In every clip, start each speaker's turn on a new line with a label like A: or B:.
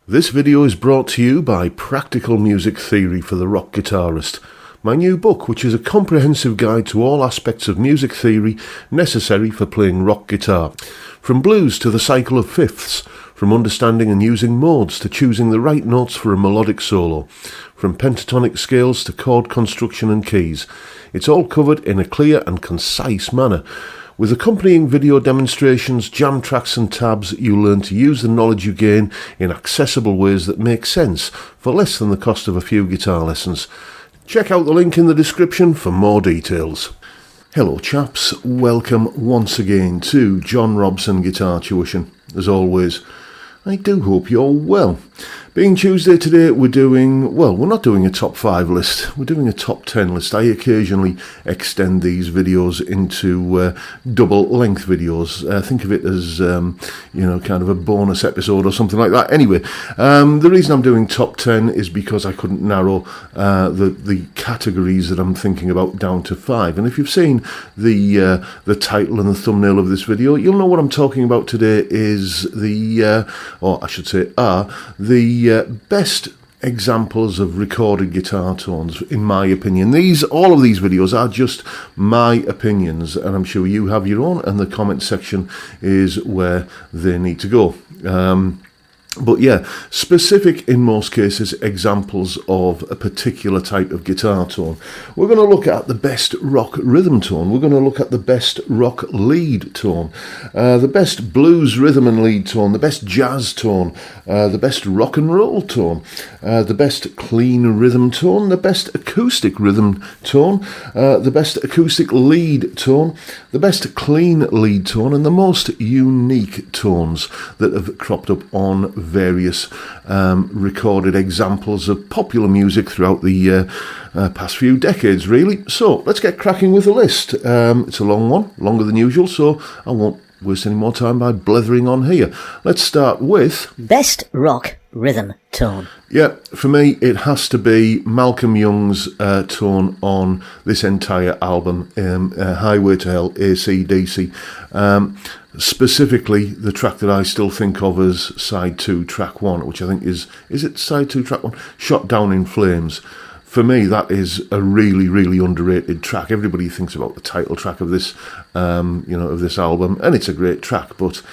A: This video is brought to you by Practical Music Theory for the Rock Guitarist, my new book, which is a comprehensive guide to all aspects of music theory necessary for playing rock guitar. From blues to the cycle of fifths, from understanding and using modes to choosing the right notes for a melodic solo, from pentatonic scales to chord construction and keys. It's all covered in a clear and concise manner. With accompanying video demonstrations, jam tracks and tabs, you'll learn to use the knowledge you gain in accessible ways that make sense for less than the cost of a few guitar lessons. Check out the link in the description for more details. Hello chaps, welcome once again to John Robson Guitar Tuition. As always, I do hope you're well. Being Tuesday today, we're not doing a top 5 list, we're doing a top 10 list. I occasionally extend these videos into double length videos. Think of it as, kind of a bonus episode or something like that. Anyway, the reason I'm doing top 10 is because I couldn't narrow the categories that I'm thinking about down to 5. And if you've seen the title and the thumbnail of this video, you'll know what I'm talking about today is the best examples of recorded guitar tones, in my opinion. All of these videos are just my opinions, and I'm sure you have your own, and the comment section is where they need to go. But yeah, specific in most cases examples of a particular type of guitar tone. We're going to look at the best rock rhythm tone. We're going to look at the best rock lead tone, the best blues rhythm and lead tone, the best jazz tone, the best rock and roll tone, the best clean rhythm tone, the best acoustic rhythm tone, the best acoustic lead tone, the best clean lead tone, and the most unique tones that have cropped up on various recorded examples of popular music throughout the past few decades, really. So let's get cracking with the list. It's a long one, longer than usual, so I won't waste any more time by blethering on here. Let's start with
B: best rock rhythm tone.
A: Yeah, for me it has to be Malcolm Young's tone on this entire album, Highway to Hell, AC/DC. Specifically, the track that I still think of as side 2, track 1, which I think is it side 2, track 1? Shot Down in Flames. For me, that is a really, really underrated track. Everybody thinks about the title track of this, of this album, and it's a great track. But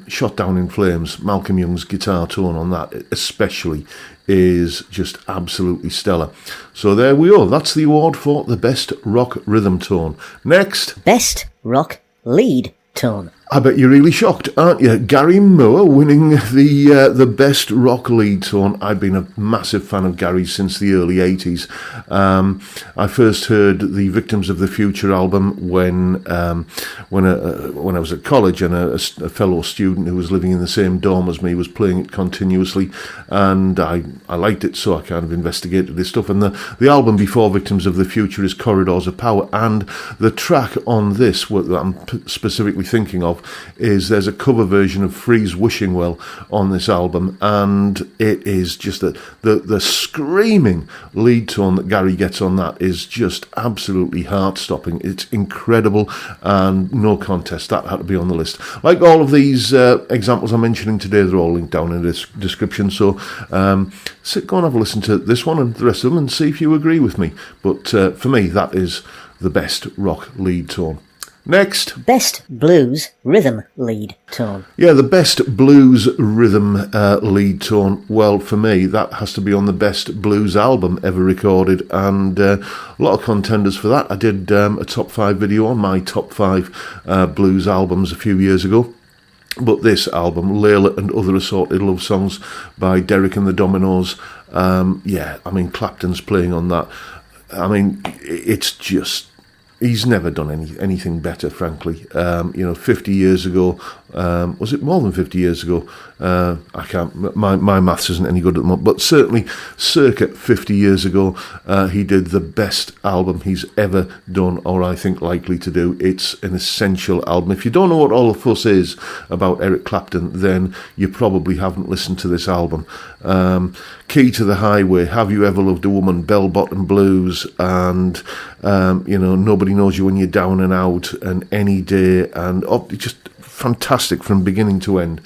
A: Shot Down in Flames, Malcolm Young's guitar tone on that, especially, is just absolutely stellar. So there we go. That's the award for the best rock rhythm tone. Next,
B: best rock lead tone.
A: I bet you're really shocked, aren't you? Gary Moore winning the best rock lead tone. I've been a massive fan of Gary's since the early 80s. I first heard the Victims of the Future album when I was at college, and a fellow student who was living in the same dorm as me was playing it continuously, and I liked it, so I kind of investigated this stuff. And the album before Victims of the Future is Corridors of Power, and the track on this, what I'm specifically thinking of, is there's a cover version of Freeze Wishing Well on this album, and it is just the screaming lead tone that Gary gets on that is just absolutely heart-stopping. It's incredible, and no contest, that had to be on the list. Like all of these examples I'm mentioning today, they're all linked down in the description, so go and have a listen to this one and the rest of them and see if you agree with me. But for me, that is the best rock lead tone. Next,
B: best blues rhythm lead tone.
A: Yeah, the best blues rhythm lead tone. Well, for me, that has to be on the best blues album ever recorded, and a lot of contenders for that. I did a top 5 video on my top 5 blues albums a few years ago. But this album, Layla and Other Assorted Love Songs by Derek and the Dominoes, Clapton's playing on that. It's just... he's never done anything better, frankly. 50 years ago, was it more than 50 years ago? I can't, my maths isn't any good at the moment, but certainly circa 50 years ago, he did the best album he's ever done, or I think likely to do. It's an essential album. If you don't know what all the fuss is about Eric Clapton, then you probably haven't listened to this album. Key to the Highway, Have You Ever Loved a Woman, Bell Bottom Blues, and Nobody Knows You When You're Down and Out, and Any Day, and just fantastic from beginning to end.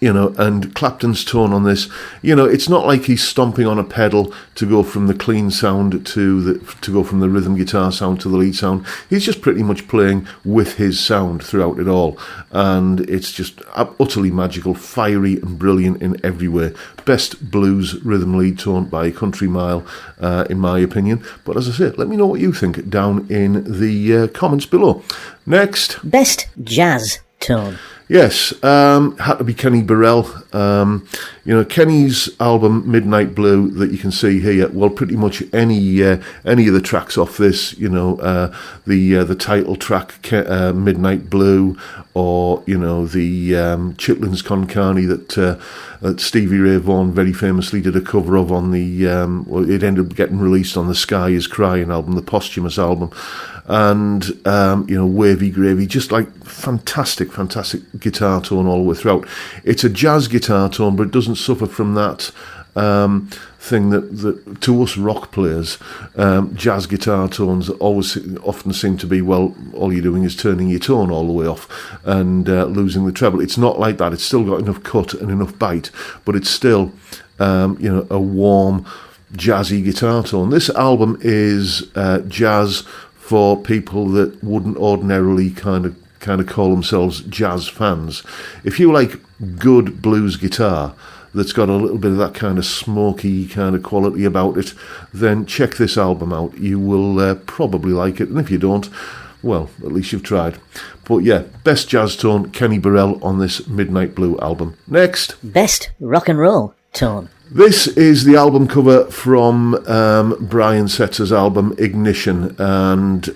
A: And Clapton's tone on this, it's not like he's stomping on a pedal to go from the clean sound to go from the rhythm guitar sound to the lead sound. He's just pretty much playing with his sound throughout it all, and it's just utterly magical, fiery and brilliant in every way. Best blues rhythm lead tone by a country mile, in my opinion. But as I say, let me know what you think down in the comments below. Next,
B: best jazz tone.
A: Yes, had to be Kenny Burrell. Kenny's album Midnight Blue that you can see here. Well, pretty much any of the tracks off this, the title track Midnight Blue, or the Chitlins Con Carne that Stevie Ray Vaughan very famously did a cover of on the. It ended up getting released on the Sky Is Crying album, the posthumous album. And Wavy Gravy, just like fantastic guitar tone all the way throughout. It's a jazz guitar tone, but it doesn't suffer from that thing that to us rock players, jazz guitar tones often seem to be, well, all you're doing is turning your tone all the way off and losing the treble. It's not like that. It's still got enough cut and enough bite, but it's still a warm jazzy guitar tone. This album is jazz for people that wouldn't ordinarily kind of call themselves jazz fans. If you like good blues guitar that's got a little bit of that kind of smoky kind of quality about it, then check this album out. You will probably like it, and if you don't, well, at least you've tried. But yeah, best jazz tone, Kenny Burrell on this Midnight Blue album. Next,
B: best rock and roll tone.
A: This is the album cover from Brian Setzer's album Ignition, and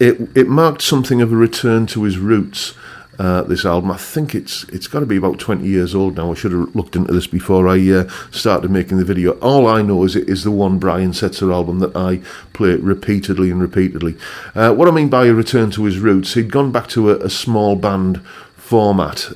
A: it marked something of a return to his roots. This album, I think it's got to be about 20 years old now. I should have looked into this before I started making the video. All I know is it is the one Brian Setzer album that I play repeatedly and repeatedly. What I mean by a return to his roots, he'd gone back to a small band format.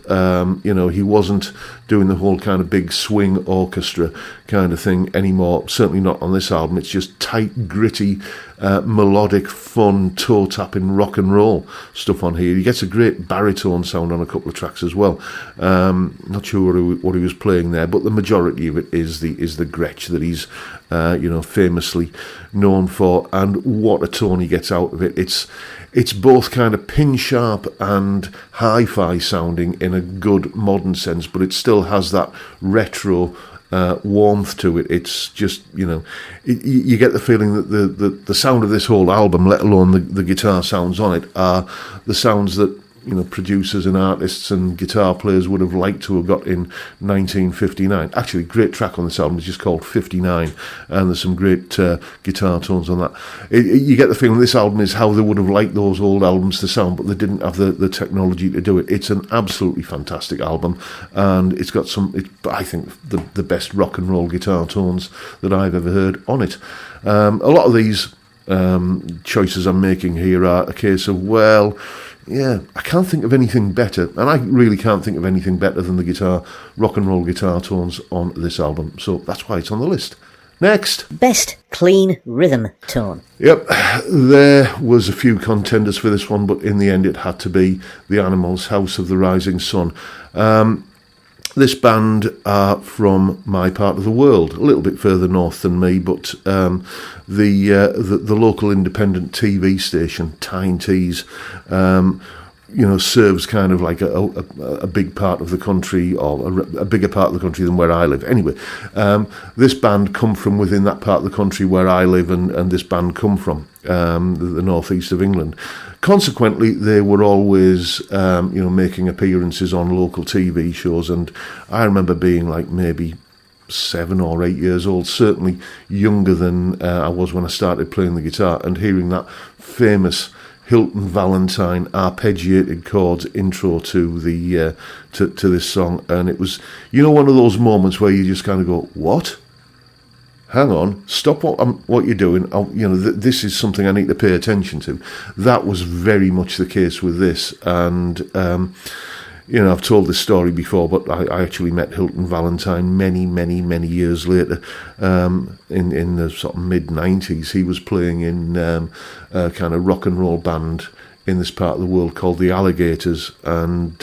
A: He wasn't doing the whole kind of big swing orchestra kind of thing anymore, certainly not on this album. It's just tight, gritty, melodic, fun, toe-tapping rock and roll stuff on here. He gets a great baritone sound on a couple of tracks as well. Not sure what he was playing there, but the majority of it is the Gretsch that he's famously known for, and what a tone he gets out of it. It's both kind of pin sharp and hi-fi sounding in a good modern sense, but it still has that retro warmth to it. It's just, you get the feeling that the sound of this whole album, let alone the guitar sounds on it, are the sounds that producers and artists and guitar players would have liked to have got in 1959. Actually, great track on this album is just called 59, and there's some great guitar tones on that. You get the feeling this album is how they would have liked those old albums to sound, but they didn't have the technology to do it. It's an absolutely fantastic album, and it's got I think, the best rock and roll guitar tones that I've ever heard on it. A lot of these choices I'm making here are a case of, well, yeah, I can't think of anything better, and I really can't think of anything better than the rock and roll guitar tones on this album, so that's why it's on the list. Next,
B: best clean rhythm tone.
A: Yep, there was a few contenders for this one, but in the end it had to be the Animals' House of the Rising Sun. This band are from my part of the world, a little bit further north than me, but the local independent TV station, Tyne Tees, serves kind of like a big part of the country, or a bigger part of the country than where I live. Anyway, this band come from within that part of the country where I live, and this band come from the northeast of England. Consequently, they were always, making appearances on local TV shows, and I remember being like maybe 7 or 8 years old, certainly younger than I was when I started playing the guitar, and hearing that famous Hilton Valentine arpeggiated chords intro to the to this song, and it was, one of those moments where you just kind of go, what? Hang on, stop what you're doing. This is something I need to pay attention to. That was very much the case with this, and I've told this story before, but I actually met Hilton Valentine many, many, many years later, in the sort of mid-90s. He was playing in a kind of rock and roll band in this part of the world called the Alligators, and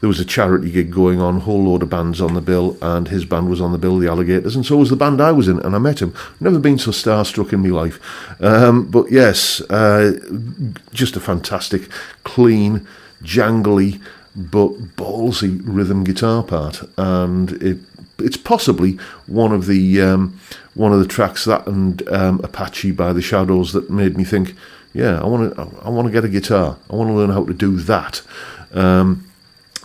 A: there was a charity gig going on, whole load of bands on the bill, and his band was on the bill, the Alligators, and so was the band I was in, and I met him. Never been so starstruck in my life. But yes, just a fantastic, clean, jangly, but ballsy rhythm guitar part, and it's possibly one of the tracks, that and Apache by the Shadows, that made me think, yeah, I want to get a guitar. I want to learn how to do that.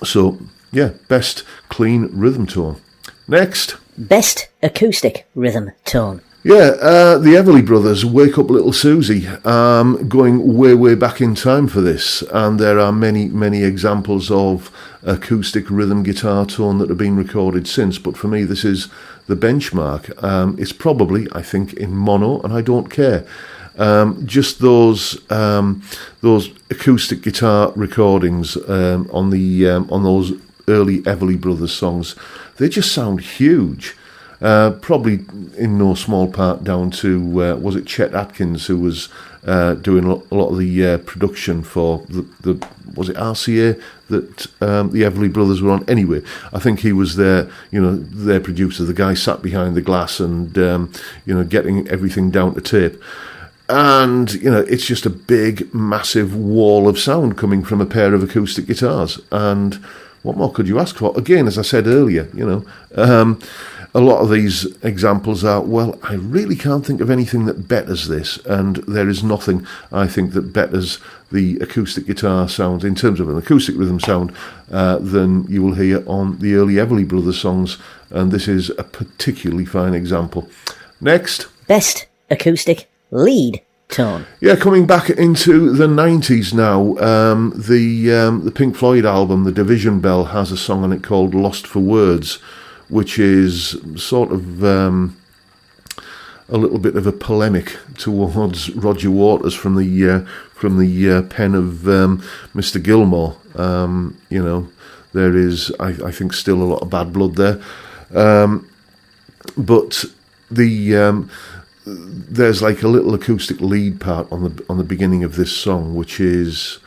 A: So yeah, best clean rhythm tone. Next,
B: Best acoustic rhythm tone.
A: yeah, the Everly Brothers, Wake Up Little Susie, going way back in time for this, and there are many examples of acoustic rhythm guitar tone that have been recorded since, but for me this is the benchmark. It's probably, I think, in mono, and I don't care. Just those acoustic guitar recordings on those early Everly Brothers songs, they just sound huge. Probably in no small part down to, was it Chet Atkins who was doing a lot of the production for the was it RCA that the Everly Brothers were on? Anyway, I think he was their producer, the guy sat behind the glass and getting everything down to tape. And, it's just a big, massive wall of sound coming from a pair of acoustic guitars. And what more could you ask for? Again, as I said earlier, a lot of these examples are, well, I really can't think of anything that betters this, and there is nothing, I think, that betters the acoustic guitar sound, in terms of an acoustic rhythm sound, than you will hear on the early Everly Brothers songs, and this is a particularly fine example. Next.
B: Best acoustic lead tone.
A: Yeah, coming back into the 90s now, the Pink Floyd album, The Division Bell, has a song on it called Lost for Words, which is sort of a little bit of a polemic towards Roger Waters from the pen of Mr. Gilmore. There is, I think, still a lot of bad blood there, but there's like a little acoustic lead part on the beginning of this song, which is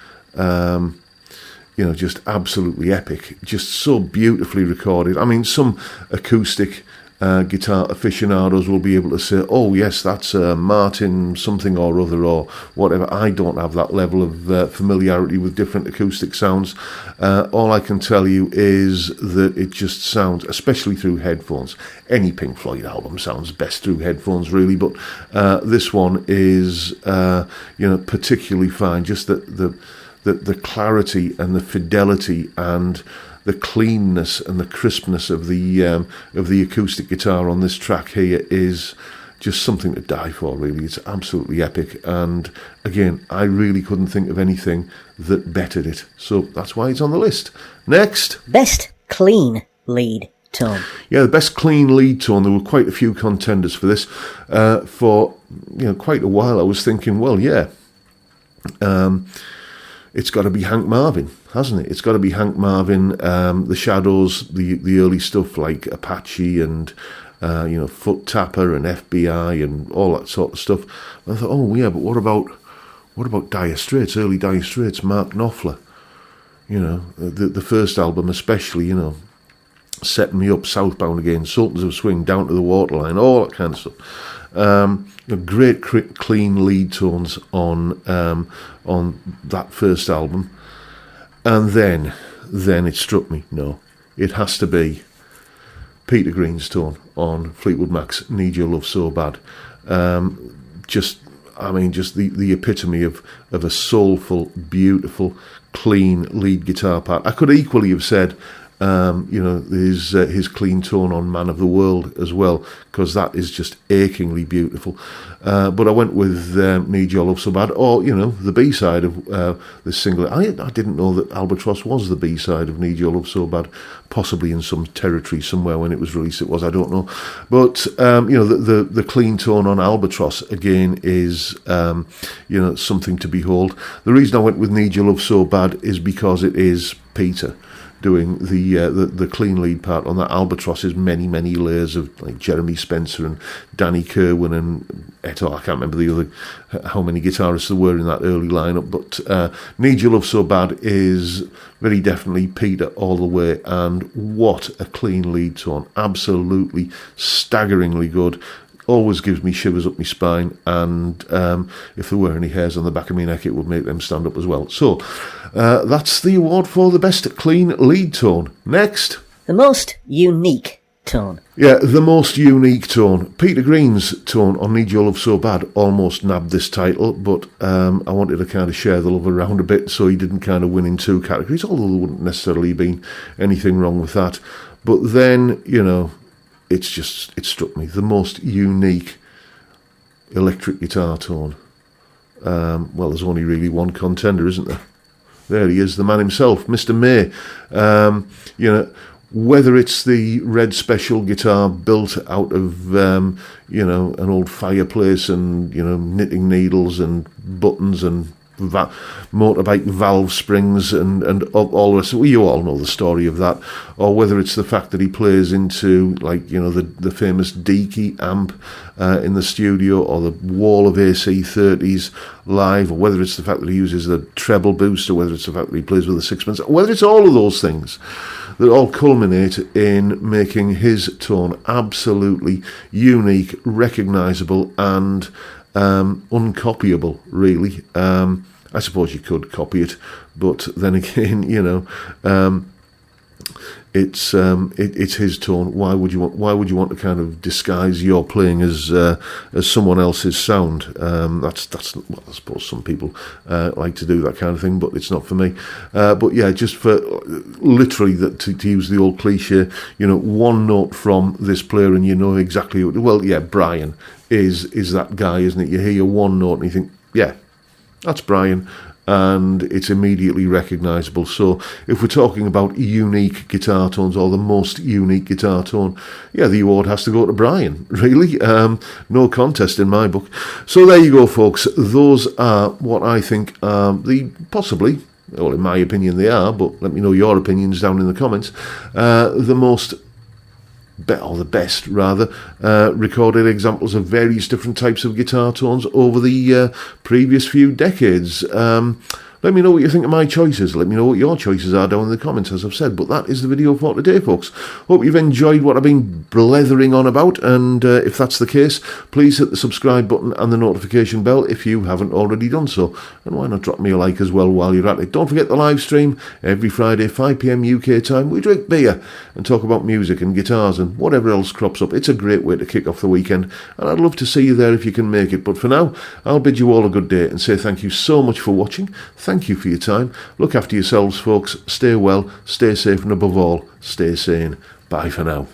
A: just absolutely epic, just so beautifully recorded. I mean, some acoustic guitar aficionados will be able to say, oh yes, that's Martin something or other or whatever. I don't have that level of familiarity with different acoustic sounds. All I can tell you is that it just sounds, especially through headphones, any Pink Floyd album sounds best through headphones really, but this one is particularly fine. Just the clarity and the fidelity and the cleanness and the crispness of the acoustic guitar on this track here is just something to die for, really. It's absolutely epic, and again, I really couldn't think of anything that bettered it, so that's why it's on the list. Next.
B: Best clean lead tone.
A: Yeah, the best clean lead tone. There were quite a few contenders for this. For quite a while I was thinking, well, yeah, it's got to be Hank Marvin, hasn't it? It's got to be Hank Marvin, the Shadows, the early stuff like Apache and Foot Tapper and FBI and all that sort of stuff. And I thought, oh yeah, but what about Dire Straits, early Dire Straits, Mark Knopfler? The first album especially, Setting Me Up, Southbound Again, Sultans of Swing, Down to the Waterline, all that kind of stuff. Great clean lead tones on that first album, and then it struck me. No, it has to be Peter Green's tone on Fleetwood Mac's "Need Your Love So Bad." Just the epitome of a soulful, beautiful, clean lead guitar part. I could equally have said his clean tone on Man of the World as well, because that is just achingly beautiful. But I went with Need Your Love So Bad, or, the B-side of this single. I didn't know that Albatross was the B-side of Need Your Love So Bad, possibly in some territory somewhere when it was released. It was, I don't know. But, the clean tone on Albatross, again, is, something to behold. The reason I went with Need Your Love So Bad is because it is Peter. doing the clean lead part on that. Albatross is many layers of like Jeremy Spencer and Danny Kerwin and et al. I can't remember the other how many guitarists there were in that early lineup, but Need Your Love So Bad is very definitely Peter all the way, and what a clean lead tone, absolutely staggeringly good. Always gives me shivers up my spine, and if there were any hairs on the back of my neck, it would make them stand up as well. So that's the award for the best clean lead tone. Next,
B: the most unique tone.
A: Yeah, the most unique tone. Peter Green's tone on Need Your Love So Bad almost nabbed this title, but I wanted to kind of share the love around a bit, so he didn't kind of win in two categories, although there wouldn't necessarily been anything wrong with that. But then, you know, it struck me, the most unique electric guitar tone. Well, there's only really one contender, isn't there? There he is, the man himself, Mr. May. You know, whether it's the Red Special guitar built out of, you know, an old fireplace and, you know, knitting needles and buttons and motorbike valve springs and all the rest. Well, you all know the story of that. Or whether it's the fact that he plays into, like, you know, the famous D-key amp in the studio, or the wall of AC30s live, or whether it's the fact that he uses the treble boost, or whether it's the fact that he plays with a sixpence, whether it's all of those things that all culminate in making his tone absolutely unique, recognisable, and uncopyable, really. I suppose you could copy it, but then again, you know, it's his tone. Why would you want to kind of disguise your playing as someone else's sound? That's well, I suppose some people like to do that kind of thing, but it's not for me. But yeah, just for literally that, to use the old cliche, you know, one note from this player and you know exactly what. Well, yeah, Brian is that guy, isn't it? You hear one note and you think, yeah, that's Brian, and it's immediately recognisable. So if we're talking about unique guitar tones, or the most unique guitar tone, yeah, the award has to go to Brian, really. No contest in my book. So there you go, folks. Those are what I think are possibly, well, in my opinion they are, but let me know your opinions down in the comments, the best rather, recorded examples of various different types of guitar tones over the previous few decades. Let me know what you think of my choices. Let me know what your choices are down in the comments, as I've said. But that is the video for today, folks. Hope you've enjoyed what I've been blethering on about, and if that's the case, please hit the subscribe button and the notification bell if you haven't already done so. And why not drop me a like as well while you're at it. Don't forget the live stream every Friday, 5 PM UK time. We drink beer and talk about music and guitars and whatever else crops up. It's a great way to kick off the weekend, and I'd love to see you there if you can make it. But for now, I'll bid you all a good day and say thank you so much for watching. Thank you for your time. Look after yourselves, folks. Stay well, stay safe, and above all, stay sane. Bye for now.